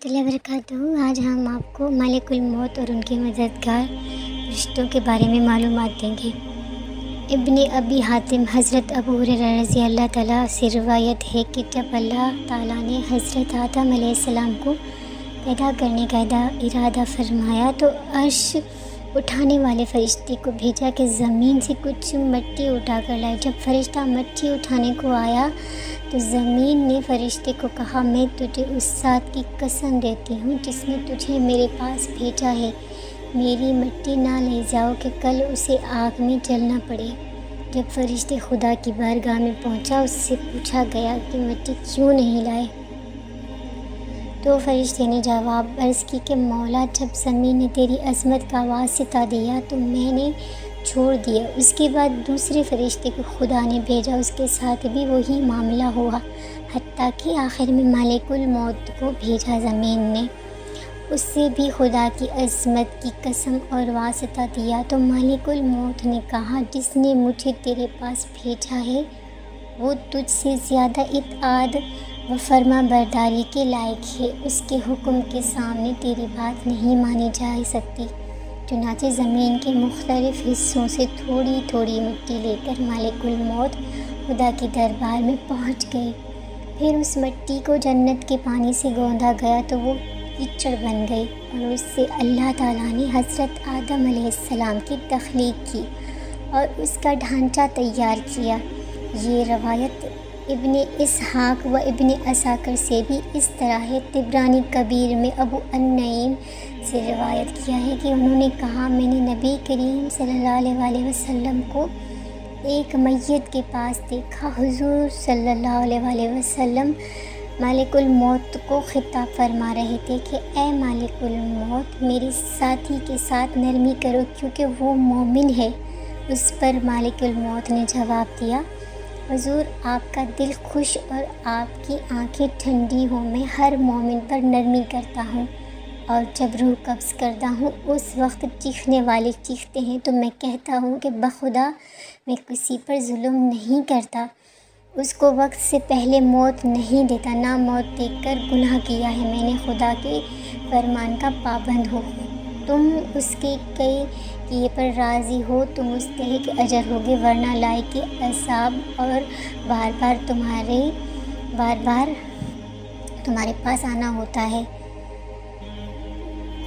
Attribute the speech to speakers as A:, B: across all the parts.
A: ورحمۃ اللہ وبرکاتہ۔ آج ہم آپ کو مالک الموت اور ان کے مددگار فرشتوں کے بارے میں معلومات دیں گے۔ ابن ابی حاتم حضرت ابو ہریرہ رضی اللہ تعالیٰ سے روایت ہے کہ جب اللہ تعالیٰ نے حضرت آدم علیہ السلام کو پیدا کرنے کا ارادہ فرمایا تو عرش اٹھانے والے فرشتے کو بھیجا کہ زمین سے کچھ مٹی اٹھا کر لائے۔ جب فرشتہ مٹی اٹھانے کو آیا تو زمین نے فرشتے کو کہا، میں تجھے اس ذات کی قسم دیتی ہوں جس نے تجھے میرے پاس بھیجا ہے، میری مٹی نہ لے جاؤ کہ کل اسے آگ میں جلنا پڑے۔ جب فرشتے خدا کی بارگاہ میں پہنچا، اس سے پوچھا گیا کہ مٹی کیوں نہیں لائے؟ تو فرشتے نے جواب عرض کی کہ مولا، جب زمین نے تیری عظمت کا واسطہ دیا تو میں نے چھوڑ دیا۔ اس کے بعد دوسرے فرشتے کو خدا نے بھیجا، اس کے ساتھ بھی وہی معاملہ ہوا، حتیٰ کہ آخر میں مالک الموت کو بھیجا زمین نے، اس سے بھی خدا کی عظمت کی قسم اور واسطہ دیا۔ تو مالک الموت نے کہا، جس نے مجھے تیرے پاس بھیجا ہے وہ تجھ سے زیادہ اطاعت و فرما برداری کے لائق ہے، اس کے حکم کے سامنے تیری بات نہیں مانی جا سکتی۔ چنانچہ زمین کے مختلف حصوں سے تھوڑی تھوڑی مٹی لے کر مالک الموت خدا کی دربار میں پہنچ گئے۔ پھر اس مٹی کو جنت کے پانی سے گوندا گیا تو وہ کیچڑ بن گئی، اور اس سے اللہ تعالیٰ نے حضرت آدم علیہ السلام کی تخلیق کی اور اس کا ڈھانچہ تیار کیا۔ یہ روایت ابن اسحاق و ابن عساکر سے بھی اس طرح ہے۔ طبرانی کبیر میں ابو النعیم سے روایت کیا ہے کہ انہوں نے کہا، میں نے نبی کریم صلی اللہ علیہ وسلم کو ایک میت کے پاس دیکھا۔ حضور صلی اللہ علیہ وسلم مالک الموت کو خطاب فرما رہے تھے کہ اے مالک الموت، میرے ساتھی کے ساتھ نرمی کرو کیونکہ وہ مومن ہے۔ اس پر مالک الموت نے جواب دیا، حضور آپ کا دل خوش اور آپ کی آنکھیں ٹھنڈی ہوں، میں ہر مومن پر نرمی کرتا ہوں، اور جب روح قبض کرتا ہوں اس وقت چیخنے والے چیختے ہیں تو میں کہتا ہوں کہ بخدا میں کسی پر ظلم نہیں کرتا، اس کو وقت سے پہلے موت نہیں دیتا، نہ موت دیکھ کر گناہ کیا ہے، میں نے خدا کے فرمان کا پابند ہوں۔ تم اس کے کیے پر راضی ہو تو مستحق اجر ہوگے، ورنہ لائق عذاب اور بار بار تمہارے پاس آنا ہوتا ہے۔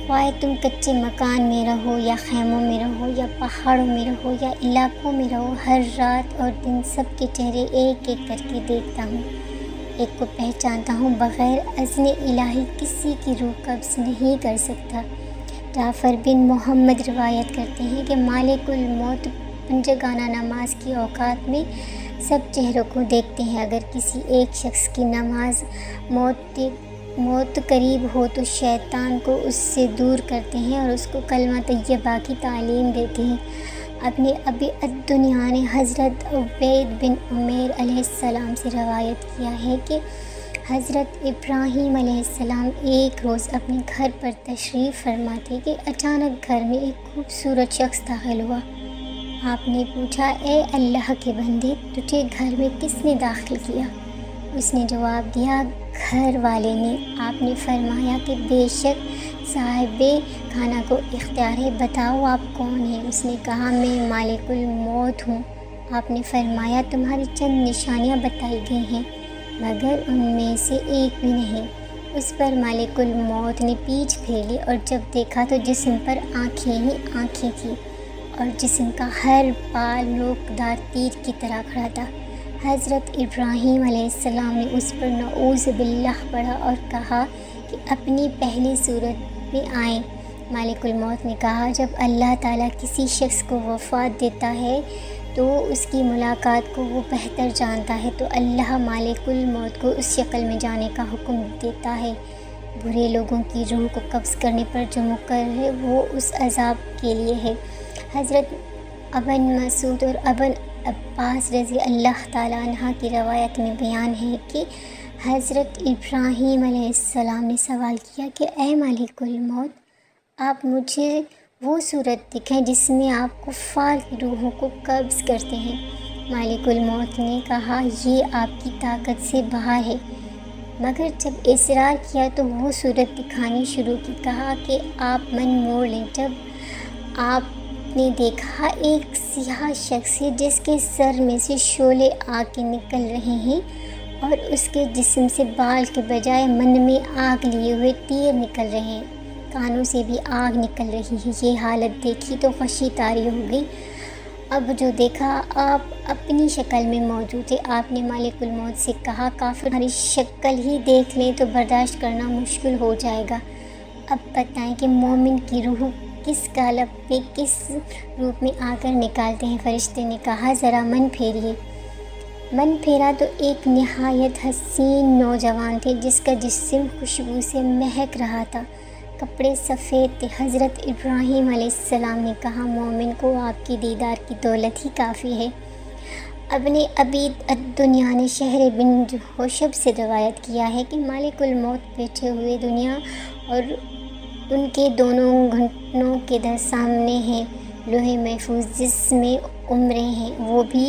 A: خواہ تم کچے مکان میں رہو یا خیموں میں رہو یا پہاڑوں میں رہو یا علاقوں میں رہو، ہر رات اور دن سب کے چہرے ایک ایک کر کے دیکھتا ہوں، ایک کو پہچانتا ہوں، بغیر اذن الہی کسی کی روح قبض نہیں کر سکتا۔ جعفر بن محمد روایت کرتے ہیں کہ مالک الموت پنجگانہ نماز کی اوقات میں سب چہروں کو دیکھتے ہیں، اگر کسی ایک شخص کی نماز موت قریب ہو تو شیطان کو اس سے دور کرتے ہیں اور اس کو کلمہ طیبہ کی تعلیم دیتے ہیں۔ اپنے ابی الدنیا نے حضرت عبید بن عمیر علیہ السلام سے روایت کیا ہے کہ حضرت ابراہیم علیہ السلام ایک روز اپنے گھر پر تشریف فرما تھے کہ اچانک گھر میں ایک خوبصورت شخص داخل ہوا۔ آپ نے پوچھا، اے اللہ کے بندے، تجھے گھر میں کس نے داخل کیا؟ اس نے جواب دیا، گھر والے نے۔ آپ نے فرمایا کہ بے شک صاحب کھانا کو اختیار ہے، بتاؤ آپ کون ہیں؟ اس نے کہا، میں مالک الموت ہوں۔ آپ نے فرمایا، تمہاری چند نشانیاں بتائی گئی ہیں مگر ان میں سے ایک بھی نہیں۔ اس پر مالک الموت نے پیٹھ پھیری اور جب دیکھا تو جسم پر آنکھیں ہی آنکھیں تھیں اور جسم کا ہر بال نوکدار تیر کی طرح کھڑا تھا۔ حضرت ابراہیم علیہ السلام نے اس پر نعوذ باللہ پڑھا اور کہا کہ اپنی پہلی صورت میں آئیں۔ مالک الموت نے کہا، جب اللہ تعالیٰ کسی شخص کو وفات دیتا ہے تو اس کی ملاقات کو وہ بہتر جانتا ہے، تو اللہ مالک الموت کو اس شکل میں جانے کا حکم دیتا ہے۔ برے لوگوں کی روح کو قبض کرنے پر جو مقرر ہے وہ اس عذاب کے لیے ہے۔ حضرت ابن مسعود اور ابن عباس رضی اللہ تعالیٰ عنہ کی روایت میں بیان ہے کہ حضرت ابراہیم علیہ السلام نے سوال کیا کہ اے مالک الموت، آپ مجھے وہ صورت دکھائیں جس میں آپ کفار کی روحوں کو قبض کرتے ہیں۔ مالک الموت نے کہا، یہ آپ کی طاقت سے باہر ہے، مگر جب اصرار کیا تو وہ صورت دکھانی شروع کی۔ کہا کہ آپ من موڑ لیں۔ جب آپ نے دیکھا ایک سیاہ شخص ہے جس کے سر میں سے شعلے آگ کے نکل رہے ہیں اور اس کے جسم سے بال کے بجائے من میں آگ لیے ہوئے تیر نکل رہے ہیں، کانوں سے بھی آگ نکل رہی ہے۔ یہ حالت دیکھی تو غشی طاری ہو گئی۔ اب جو دیکھا آپ اپنی شکل میں موجود تھے۔ آپ نے مالک الموت سے کہا کافر ہماری شکل ہی دیکھ لیں تو برداشت کرنا مشکل ہو جائے گا، اب بتائیں کہ مومن کی روح کس قالب میں کس روپ میں آ کر نکالتے ہیں؟ فرشتے نے کہا ذرا من پھیریے۔ من پھیرا تو ایک نہایت حسین نوجوان تھے جس کا جسم خوشبو سے مہک رہا تھا، کپڑے سفید تھے۔ حضرت ابراہیم علیہ السلام نے کہا مومن کو آپ کی دیدار کی دولت ہی کافی ہے۔ ابن ابی الدنیا نے شہر بن حوشب سے روایت کیا ہے کہ مالک الموت بیٹھے ہوئے دنیا اور ان کے دونوں گھٹنوں کے سامنے ہیں لوح محفوظ جس میں عمریں ہیں، وہ بھی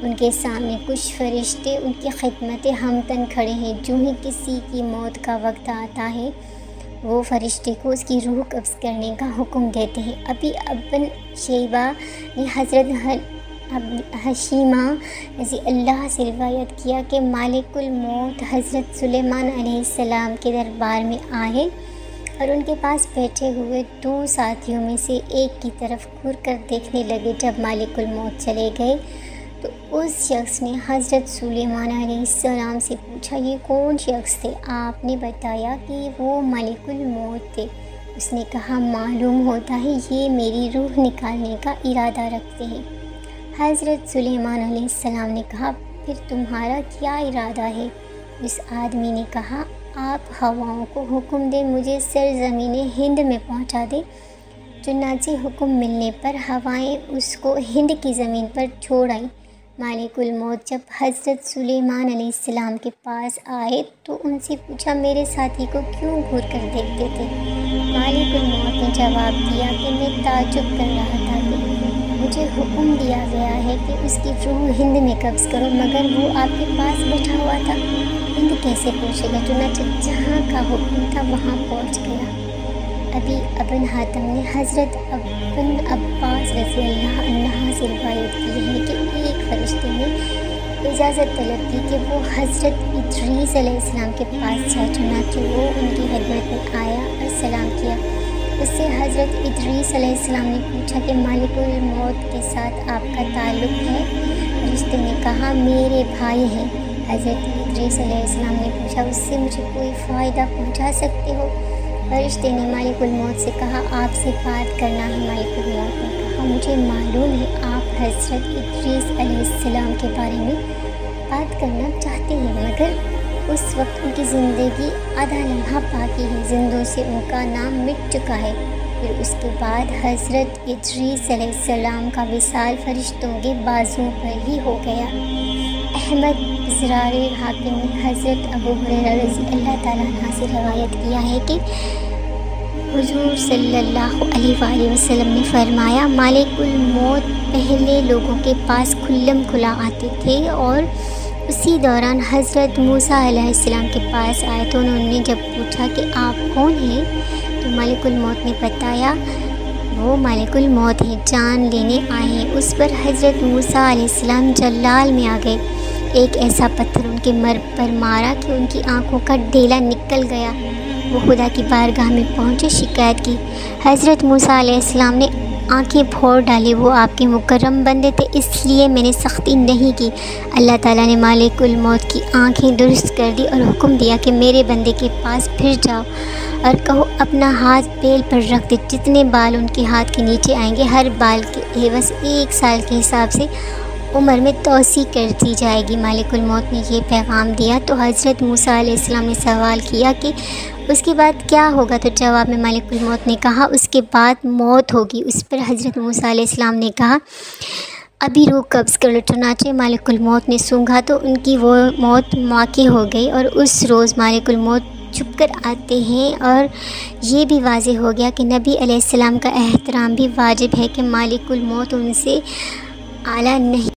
A: ان کے سامنے۔ کچھ فرشتے ان کی خدمت ہمتن کھڑے ہیں۔ جو ہی کسی کی موت کا وقت آتا ہے وہ فرشتے کو اس کی روح قبض کرنے کا حکم دیتے ہیں۔ ابی ابن شیبہ نے حضرت حشیمہ رضی اللہ سے روایت کیا کہ مالک الموت حضرت سلیمان علیہ السلام کے دربار میں آئے اور ان کے پاس بیٹھے ہوئے دو ساتھیوں میں سے ایک کی طرف گھور کر دیکھنے لگے۔ جب مالک الموت چلے گئے تو اس شخص نے حضرت سلیمان علیہ السلام سے پوچھا یہ کون شخص تھے؟ آپ نے بتایا کہ وہ مالک الموت تھے۔ اس نے کہا معلوم ہوتا ہے یہ میری روح نکالنے کا ارادہ رکھتے ہیں۔ حضرت سلیمان علیہ السلام نے کہا پھر تمہارا کیا ارادہ ہے؟ اس آدمی نے کہا آپ ہواؤں کو حکم دیں مجھے سرزمین ہند میں پہنچا دیں۔ چنانچہ حکم ملنے پر ہوائیں اس کو ہند کی زمین پر چھوڑ آئیں۔ مالک الموت جب حضرت سلیمان علیہ السلام کے پاس آئے تو ان سے پوچھا میرے ساتھی کو کیوں گھور کر دیکھتے تھے؟ مالک الموت نے جواب دیا کہ میں تعجب کر رہا تھا کہ مجھے حکم دیا گیا ہے کہ اس کی روح ہند میں قبض کرو، مگر وہ آپ کے پاس بیٹھا ہوا تھا، ہند کیسے پہنچے گا؟ چنانچہ جہاں کا حکم تھا وہاں پہنچ گیا۔ ابی ابن حاتم نے حضرت ابن عباس رضی اللہ عنہ سے روایت کی ہے کہ ایک فرشتے نے اجازت طلب کی کہ وہ حضرت ادریس علیہ السلام کے پاس جائے۔ چنانچہ وہ ان کی خدمت میں آیا اور سلام کیا۔ اس سے حضرت ادریس علیہ السلام نے پوچھا کہ مالک الموت کے ساتھ آپ کا تعلق ہے؟ فرشتے نے کہا میرے بھائی ہیں۔ حضرت ادریس علیہ السلام نے پوچھا اس سے مجھے کوئی فائدہ پہنچا سکتے ہو؟ فرشتے نے مالک الموت سے کہا آپ سے بات کرنا ہے۔ مالک الموت نے کہا مجھے معلوم ہے آپ حضرت ادریس علیہ السلام کے بارے میں بات کرنا چاہتے ہیں، مگر اس وقت ان کی زندگی آدھا لمحہ باقی ہے، زندوں سے ان کا نام مٹ چکا ہے۔ پھر اس کے بعد حضرت ادریس علیہ السلام کا وصال فرشتوں کے بازوں پر ہی ہو گیا۔ احمد اسرار حاکم نے حضرت ابو ہریرہ رضی اللہ تعالیٰ عنہ سے روایت کیا ہے کہ حضور صلی اللہ علیہ وآلہ وسلم نے فرمایا مالک الموت پہلے لوگوں کے پاس کھلم کھلا آتے تھے اور اسی دوران حضرت موسیٰ علیہ السلام کے پاس آئے تو انہوں نے جب پوچھا کہ آپ کون ہیں تو مالک الموت نے بتایا وہ مالک الموت ہیں، جان لینے آئے ہیں۔ اس پر حضرت موسیٰ علیہ السلام جلال میں آ گئے، ایک ایسا پتھر ان کے مر پر مارا کہ ان کی آنکھوں کا ڈیلا نکل گیا۔ وہ خدا کی بارگاہ میں پہنچے، شکایت کی۔ حضرت موسیٰ علیہ السلام نے آنکھیں پھوڑ ڈالی، وہ آپ کے مکرم بندے تھے اس لیے میں نے سختی نہیں کی۔ اللہ تعالیٰ نے مالک الموت کی آنکھیں درست کر دی اور حکم دیا کہ میرے بندے کے پاس پھر جاؤ اور کہو اپنا ہاتھ بیل پر رکھ دے، جتنے بال ان کے ہاتھ کے نیچے آئیں گے ہر بال کے عوض 1 سال کے حساب سے عمر میں توسیع کر دی جائے گی۔ مالک الموت نے یہ پیغام دیا تو حضرت موسیٰ علیہ السلام نے سوال کیا کہ اس کے بعد کیا ہوگا؟ تو جواب میں مالک الموت نے کہا اس کے بعد موت ہوگی۔ اس پر حضرت موسیٰ علیہ السلام نے کہا ابھی روح قبض کر لو۔ چنانچہ مالک الموت نے سونگھا تو ان کی وہ موت واقع ہو گئی اور اس روز مالک الموت چھپ کر آتے ہیں، اور یہ بھی واضح ہو گیا کہ نبی علیہ السلام کا احترام بھی واجب ہے کہ مالک الموت ان سے اعلیٰ نہیں۔